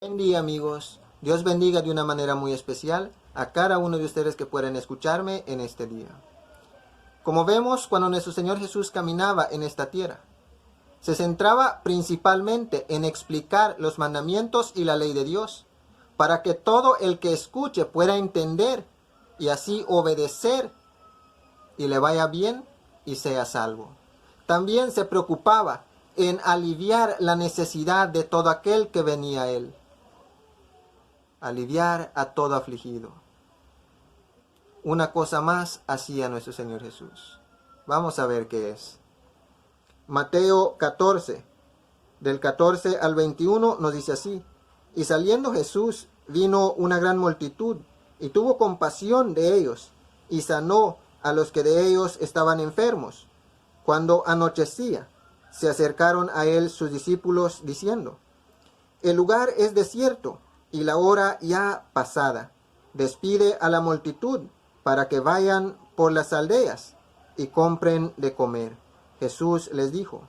Buen día, amigos. Dios bendiga de una manera muy especial a cada uno de ustedes que pueden escucharme en este día. Como vemos, cuando nuestro Señor Jesús caminaba en esta tierra, se centraba principalmente en explicar los mandamientos y la ley de Dios, para que todo el que escuche pueda entender y así obedecer y le vaya bien y sea salvo. También se preocupaba en aliviar la necesidad de todo aquel que venía a él. Aliviar a todo afligido. Una cosa más hacía nuestro Señor Jesús. Vamos a ver qué es. Mateo 14, del 14 al 21 nos dice así: Y saliendo Jesús, vino una gran multitud, y tuvo compasión de ellos, y sanó a los que de ellos estaban enfermos. Cuando anochecía, se acercaron a él sus discípulos, diciendo: El lugar es desierto, y la hora ya pasada. Despide a la multitud, para que vayan por las aldeas, y compren de comer. Jesús les dijo: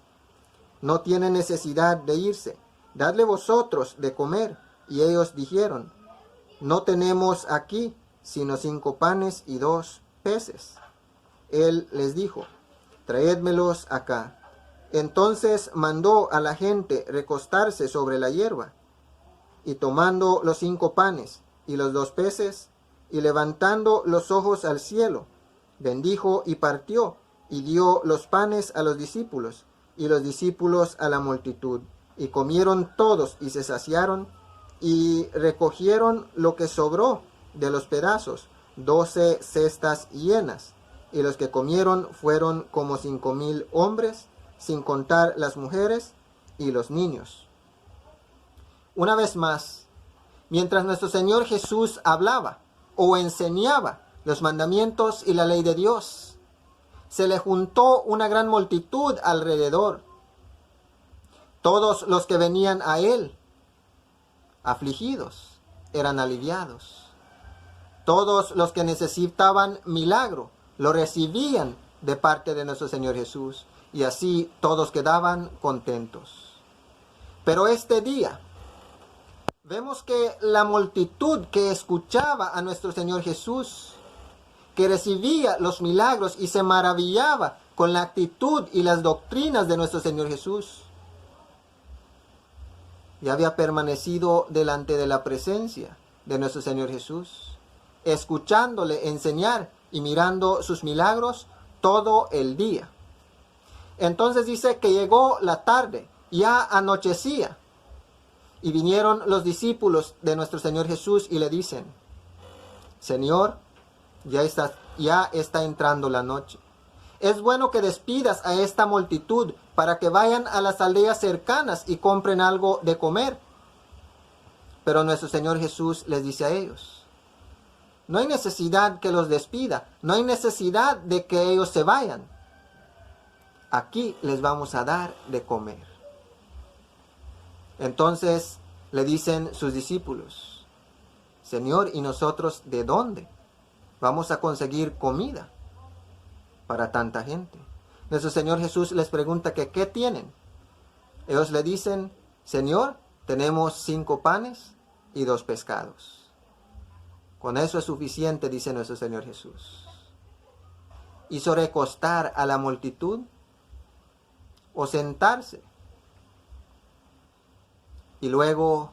No tienen necesidad de irse, dadle vosotros de comer. Y ellos dijeron: No tenemos aquí sino 5 panes y 2 peces. Él les dijo: Traédmelos acá. Entonces mandó a la gente recostarse sobre la hierba, y tomando los 5 panes y los 2 peces, y levantando los ojos al cielo, bendijo y partió, y dio los panes a los discípulos, y los discípulos a la multitud. Y comieron todos y se saciaron, y recogieron lo que sobró de los pedazos, 12 cestas llenas. Y los que comieron fueron como 5,000 hombres, sin contar las mujeres y los niños. Una vez más, mientras nuestro Señor Jesús hablaba o enseñaba los mandamientos y la ley de Dios, se le juntó una gran multitud alrededor. Todos los que venían a él, afligidos, eran aliviados. Todos los que necesitaban milagro, lo recibían de parte de nuestro Señor Jesús, y así todos quedaban contentos. Pero este día, vemos que la multitud que escuchaba a nuestro Señor Jesús, que recibía los milagros y se maravillaba con la actitud y las doctrinas de nuestro Señor Jesús, ya había permanecido delante de la presencia de nuestro Señor Jesús, escuchándole enseñar y mirando sus milagros todo el día. Entonces dice que llegó la tarde, ya anochecía, y vinieron los discípulos de nuestro Señor Jesús y le dicen: Señor, ya está entrando la noche. Es bueno que despidas a esta multitud para que vayan a las aldeas cercanas y compren algo de comer. Pero nuestro Señor Jesús les dice a ellos: No hay necesidad que los despida, no hay necesidad de que ellos se vayan. Aquí les vamos a dar de comer. Entonces le dicen sus discípulos: Señor, ¿y nosotros de dónde vamos a conseguir comida para tanta gente? Nuestro Señor Jesús les pregunta que ¿qué tienen? Ellos le dicen: Señor, tenemos 5 panes y 2 pescados. Con eso es suficiente, dice nuestro Señor Jesús. ¿Hizo recostar a la multitud o sentarse? Y luego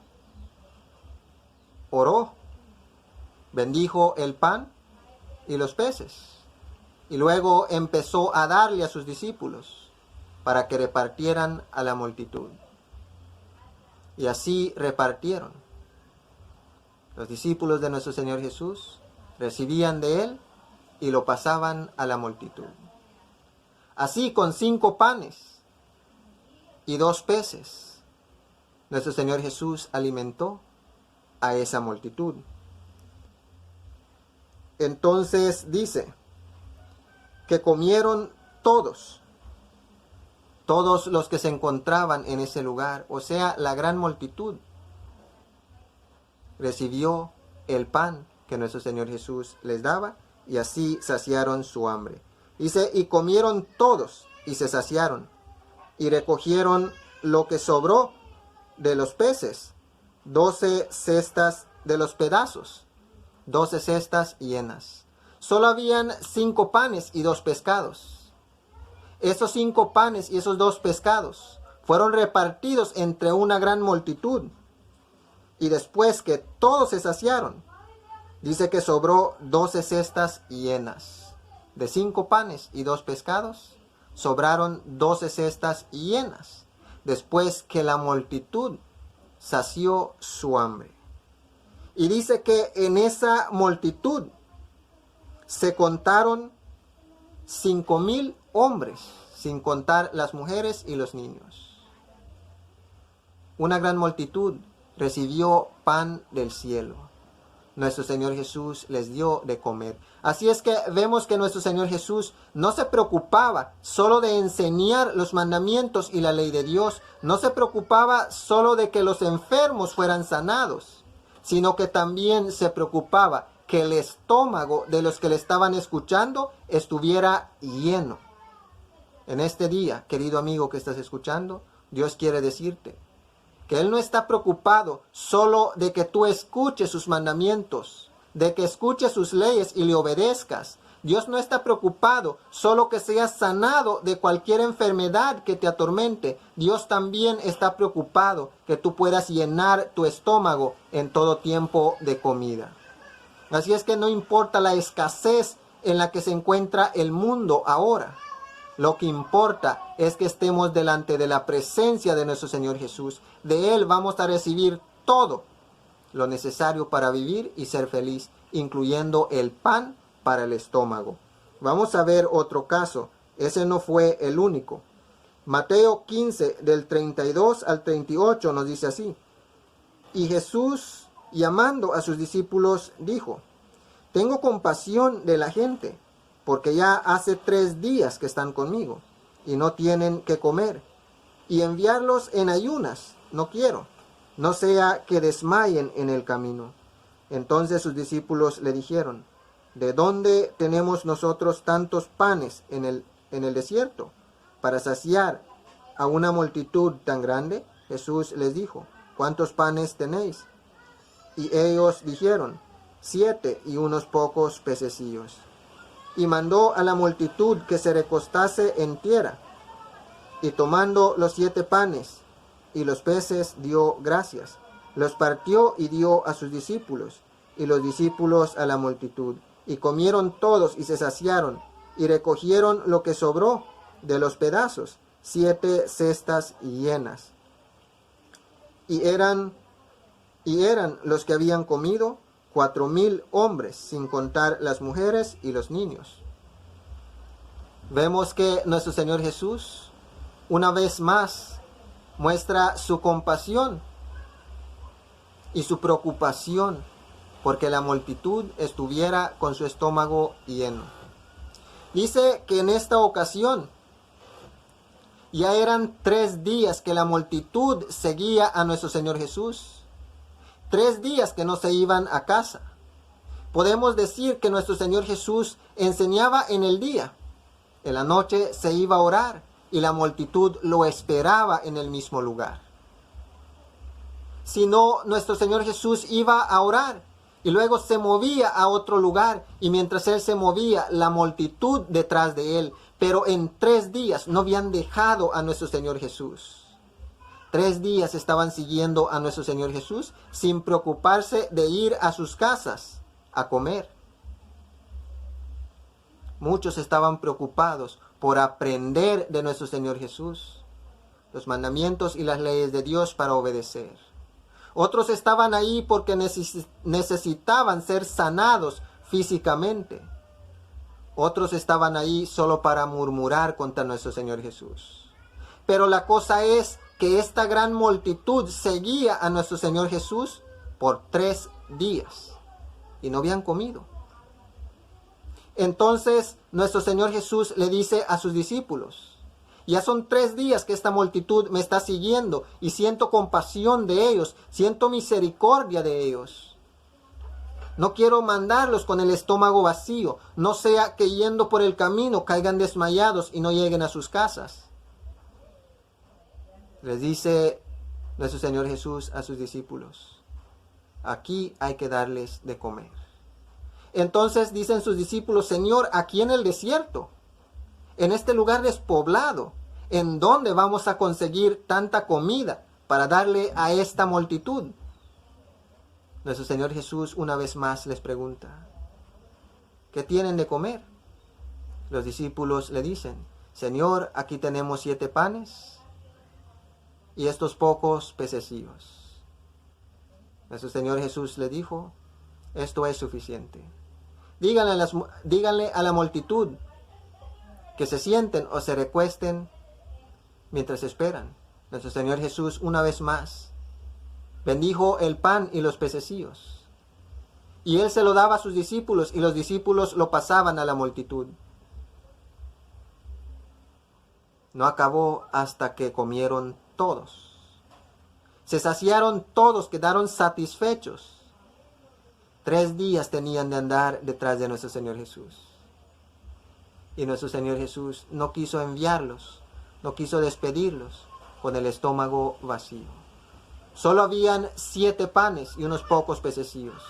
oró, bendijo el pan y los peces, y luego empezó a darle a sus discípulos para que repartieran a la multitud. Y así repartieron. Los discípulos de nuestro Señor Jesús recibían de él y lo pasaban a la multitud. Así, con 5 panes y 2 peces, nuestro Señor Jesús alimentó a esa multitud. Entonces dice que comieron todos los que se encontraban en ese lugar, o sea, la gran multitud, recibió el pan que nuestro Señor Jesús les daba, y así saciaron su hambre. Dice: y comieron todos y se saciaron, y recogieron lo que sobró de los peces, 12 cestas de los pedazos, 12 cestas llenas. Solo habían 5 panes y 2 pescados. Esos 5 panes y esos 2 pescados fueron repartidos entre una gran multitud. Y después que todos se saciaron, dice que sobró 12 cestas llenas. De 5 panes y 2 pescados, sobraron 12 cestas llenas, después que la multitud sació su hambre. Y dice que en esa multitud se contaron 5,000 hombres, sin contar las mujeres y los niños. Una gran multitud recibió pan del cielo. Nuestro Señor Jesús les dio de comer. Así es que vemos que nuestro Señor Jesús no se preocupaba solo de enseñar los mandamientos y la ley de Dios. No se preocupaba solo de que los enfermos fueran sanados, sino que también se preocupaba que el estómago de los que le estaban escuchando estuviera lleno. En este día, querido amigo que estás escuchando, Dios quiere decirte que Él no está preocupado solo de que tú escuches sus mandamientos, de que escuches sus leyes y le obedezcas. Dios no está preocupado solo que seas sanado de cualquier enfermedad que te atormente. Dios también está preocupado que tú puedas llenar tu estómago en todo tiempo de comida. Así es que no importa la escasez en la que se encuentra el mundo ahora. Lo que importa es que estemos delante de la presencia de nuestro Señor Jesús. De Él vamos a recibir todo lo necesario para vivir y ser feliz, incluyendo el pan para el estómago. Vamos a ver otro caso. Ese no fue el único. Mateo 15, del 32 al 38 nos dice así. Y Jesús, llamando a sus discípulos, dijo: tengo compasión de la gente, porque ya hace 3 días que están conmigo y no tienen que comer, y enviarlos en ayunas no quiero, no sea que desmayen en el camino. Entonces sus discípulos le dijeron: ¿de dónde tenemos nosotros tantos panes en el desierto para saciar a una multitud tan grande? Jesús les dijo: ¿cuántos panes tenéis? Y ellos dijeron: 7 y unos pocos pececillos. Y mandó a la multitud que se recostase en tierra, y tomando los 7 panes y los peces dio gracias, los partió y dio a sus discípulos, y los discípulos a la multitud. Y comieron todos y se saciaron, y recogieron lo que sobró de los pedazos, 7 cestas llenas. Y eran los que habían comido 4,000 hombres, sin contar las mujeres y los niños. Vemos que nuestro Señor Jesús, una vez más, muestra su compasión y su preocupación porque la multitud estuviera con su estómago lleno. Dice que en esta ocasión ya eran 3 días que la multitud seguía a nuestro Señor Jesús. 3 días que no se iban a casa. Podemos decir que nuestro Señor Jesús enseñaba en el día. En la noche se iba a orar y la multitud lo esperaba en el mismo lugar. Si no, nuestro Señor Jesús iba a orar y luego se movía a otro lugar, y mientras Él se movía, la multitud detrás de Él. Pero en 3 días no habían dejado a nuestro Señor Jesús. 3 días estaban siguiendo a nuestro Señor Jesús sin preocuparse de ir a sus casas a comer. Muchos estaban preocupados por aprender de nuestro Señor Jesús los mandamientos y las leyes de Dios para obedecer. Otros estaban ahí porque necesitaban ser sanados físicamente. Otros estaban ahí solo para murmurar contra nuestro Señor Jesús. Pero la cosa es que esta gran multitud seguía a nuestro Señor Jesús por 3 días y no habían comido. Entonces nuestro Señor Jesús le dice a sus discípulos: ya son 3 días que esta multitud me está siguiendo y siento compasión de ellos, siento misericordia de ellos. No quiero mandarlos con el estómago vacío, no sea que yendo por el camino caigan desmayados y no lleguen a sus casas. Les dice nuestro Señor Jesús a sus discípulos: aquí hay que darles de comer. Entonces dicen sus discípulos, Señor, aquí en el desierto, en este lugar despoblado, ¿en dónde vamos a conseguir tanta comida para darle a esta multitud? Nuestro Señor Jesús una vez más les pregunta, ¿qué tienen de comer? Los discípulos le dicen, Señor, aquí tenemos 7 panes y estos pocos pececillos. Nuestro Señor Jesús le dijo, esto es suficiente. Díganle a la multitud que se sienten o se recuesten mientras esperan. Nuestro Señor Jesús una vez más bendijo el pan y los pececillos. Y Él se lo daba a sus discípulos y los discípulos lo pasaban a la multitud. No acabó hasta que comieron todos. Se saciaron todos, quedaron satisfechos. 3 días tenían de andar detrás de nuestro Señor Jesús. Y nuestro Señor Jesús no quiso enviarlos, no quiso despedirlos con el estómago vacío. Solo habían 7 panes y unos pocos pececillos.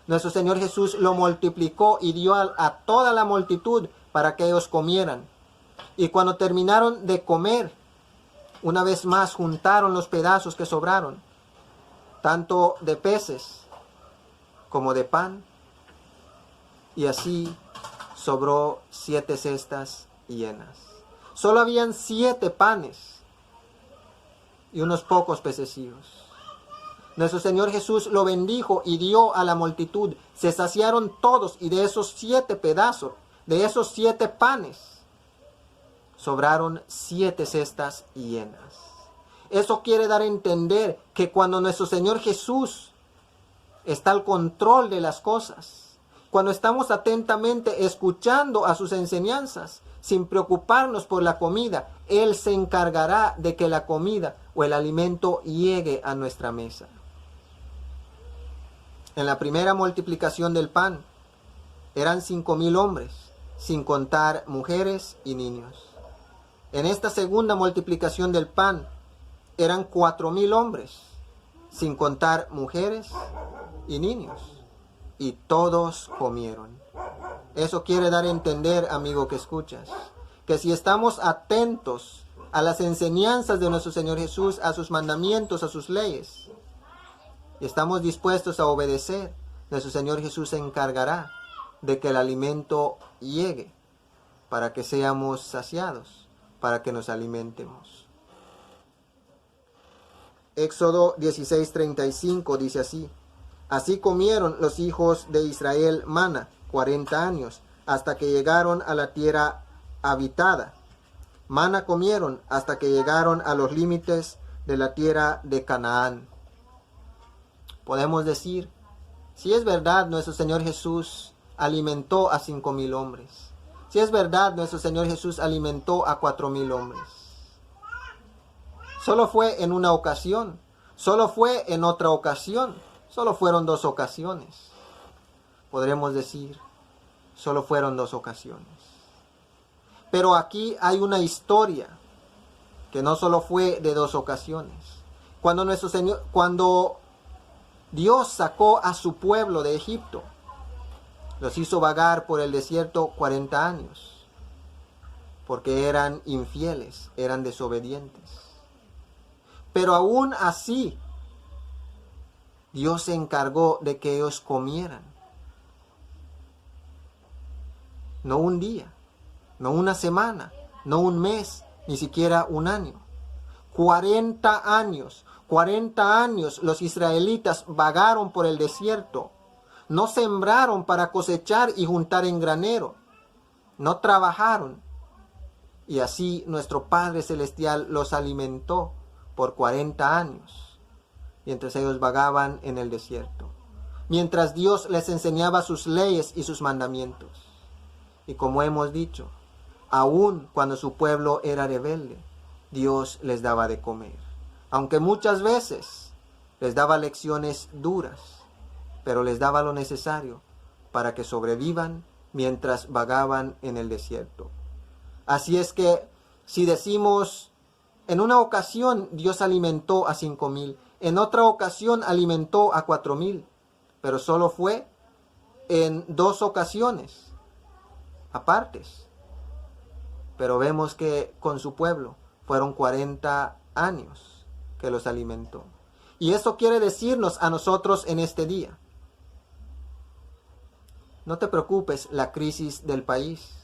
Nuestro Señor Jesús lo multiplicó y dio a toda la multitud para que ellos comieran. Y cuando terminaron de comer, una vez más juntaron los pedazos que sobraron, tanto de peces como de pan, y así sobró 7 cestas llenas. Solo habían 7 panes y unos pocos pececillos. Nuestro Señor Jesús lo bendijo y dio a la multitud. Se saciaron todos y de esos 7 pedazos, de esos 7 panes, sobraron 7 cestas llenas. Eso quiere dar a entender que cuando nuestro Señor Jesús está al control de las cosas, cuando estamos atentamente escuchando a sus enseñanzas, sin preocuparnos por la comida, Él se encargará de que la comida o el alimento llegue a nuestra mesa. En la primera multiplicación del pan, eran 5,000 hombres, sin contar mujeres y niños. En esta segunda multiplicación del pan, eran 4,000 hombres, sin contar mujeres y niños. Y todos comieron. Eso quiere dar a entender, amigo que escuchas, que si estamos atentos a las enseñanzas de nuestro Señor Jesús, a sus mandamientos, a sus leyes, y estamos dispuestos a obedecer, nuestro Señor Jesús se encargará de que el alimento llegue para que seamos saciados, para que nos alimentemos. Éxodo 16:35 dice así: Así comieron los hijos de Israel maná 40 años, hasta que llegaron a la tierra habitada. Maná comieron hasta que llegaron a los límites de la tierra de Canaán. Podemos decir, si es verdad, nuestro Señor Jesús alimentó a 5,000 hombres. Si es verdad, nuestro Señor Jesús alimentó a 4,000 hombres. Solo fue en una ocasión, solo fue en otra ocasión, solo fueron 2 ocasiones. Podremos decir, solo fueron 2 ocasiones. Pero aquí hay una historia que no solo fue de 2 ocasiones. Cuando Dios sacó a su pueblo de Egipto, los hizo vagar por el desierto 40 años, porque eran infieles, eran desobedientes. Pero aún así, Dios se encargó de que ellos comieran. No un día, no una semana, no un mes, ni siquiera un año. 40 años. 40 años los israelitas vagaron por el desierto. No sembraron para cosechar y juntar en granero. No trabajaron. Y así nuestro Padre Celestial los alimentó por 40 años. Mientras ellos vagaban en el desierto. Mientras Dios les enseñaba sus leyes y sus mandamientos. Y como hemos dicho, aun cuando su pueblo era rebelde, Dios les daba de comer. Aunque muchas veces les daba lecciones duras, pero les daba lo necesario para que sobrevivan mientras vagaban en el desierto. Así es que si decimos, en una ocasión Dios alimentó a 5,000, en otra ocasión alimentó a 4,000, pero solo fue en 2 ocasiones apartes. Pero vemos que con su pueblo fueron 40 años que los alimentó. Y eso quiere decirnos a nosotros en este día: no te preocupes la crisis del país.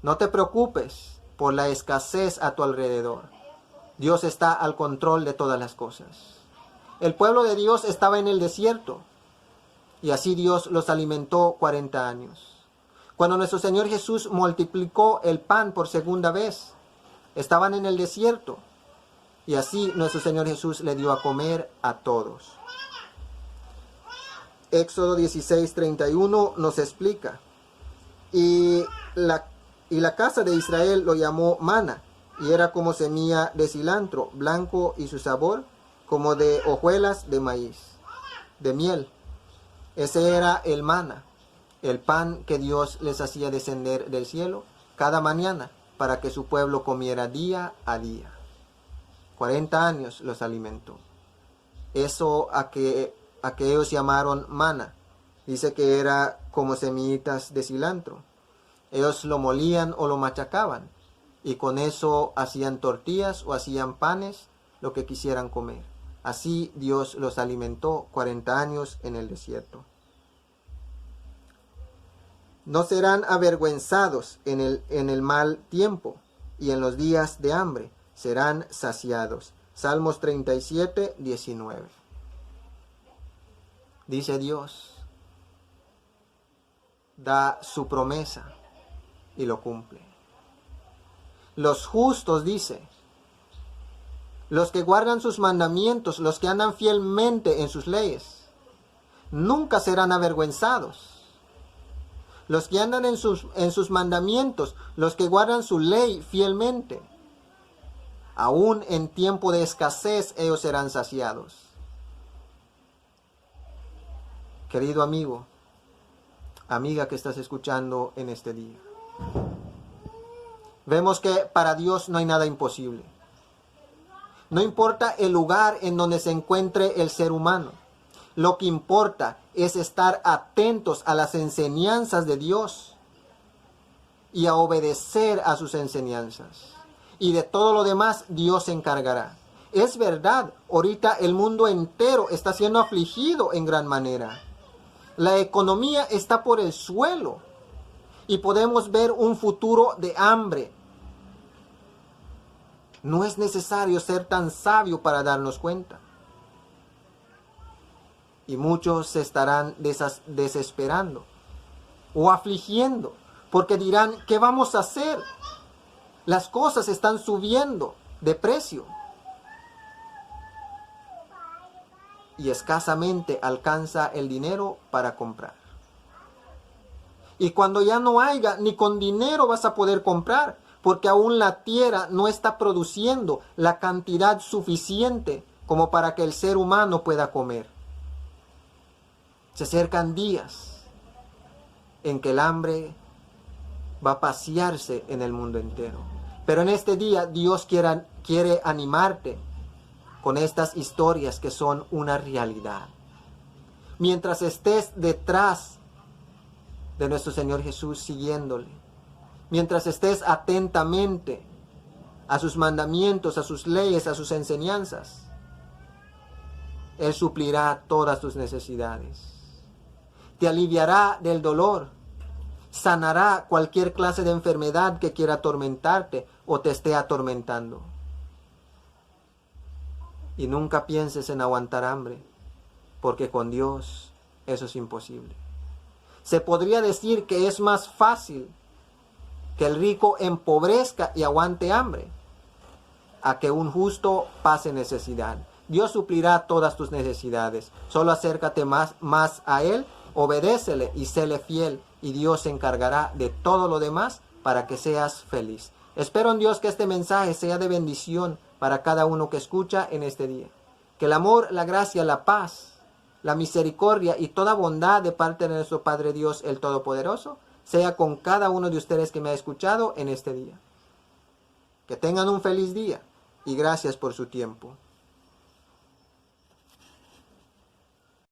No te preocupes por la escasez a tu alrededor. Dios está al control de todas las cosas. El pueblo de Dios estaba en el desierto y así Dios los alimentó 40 años. Cuando nuestro Señor Jesús multiplicó el pan por segunda vez, estaban en el desierto y así nuestro Señor Jesús le dio a comer a todos. Éxodo 16:31 nos explica: y la casa de Israel lo llamó maná, y era como semilla de cilantro, blanco, y su sabor como de hojuelas de maíz, de miel. Ese era el maná, el pan que Dios les hacía descender del cielo cada mañana para que su pueblo comiera día a día. 40 años los alimentó. Eso a que ellos llamaron maná, dice que era como semillitas de cilantro. Ellos lo molían o lo machacaban y con eso hacían tortillas o hacían panes, lo que quisieran comer. Así Dios los alimentó 40 años en el desierto. No serán avergüenzados en el mal tiempo, y en los días de hambre serán saciados. Salmos 37:19. Dice Dios, da su promesa y lo cumple. Los justos, dice, los que guardan sus mandamientos, los que andan fielmente en sus leyes, nunca serán avergüenzados. Los que andan en sus mandamientos, los que guardan su ley fielmente, aún en tiempo de escasez ellos serán saciados. Querido amigo, amiga que estás escuchando en este día, vemos que para Dios no hay nada imposible. No importa el lugar en donde se encuentre el ser humano. Lo que importa es estar atentos a las enseñanzas de Dios y a obedecer a sus enseñanzas. Y de todo lo demás Dios se encargará. Es verdad, ahorita el mundo entero está siendo afligido en gran manera. La economía está por el suelo y podemos ver un futuro de hambre. No es necesario ser tan sabio para darnos cuenta. Y muchos se estarán desesperando o afligiendo porque dirán, ¿qué vamos a hacer? Las cosas están subiendo de precio y escasamente alcanza el dinero para comprar. Y cuando ya no haya, ni con dinero vas a poder comprar, porque aún la tierra no está produciendo la cantidad suficiente como para que el ser humano pueda comer. Se acercan días en que el hambre va a pasearse en el mundo entero. Pero en este día Dios quiere animarte con estas historias que son una realidad. Mientras estés detrás de nuestro Señor Jesús siguiéndole, mientras estés atentamente a sus mandamientos, a sus leyes, a sus enseñanzas, Él suplirá todas tus necesidades. Te aliviará del dolor, sanará cualquier clase de enfermedad que quiera atormentarte o te esté atormentando. Y nunca pienses en aguantar hambre, porque con Dios eso es imposible. Se podría decir que es más fácil que el rico empobrezca y aguante hambre, a que un justo pase necesidad. Dios suplirá todas tus necesidades. Solo acércate más a Él, obedécele y séle fiel, y Dios se encargará de todo lo demás para que seas feliz. Espero en Dios que este mensaje sea de bendición para cada uno que escucha en este día. Que el amor, la gracia, la paz, la misericordia y toda bondad de parte de nuestro Padre Dios, el Todopoderoso, sea con cada uno de ustedes que me ha escuchado en este día. Que tengan un feliz día y gracias por su tiempo.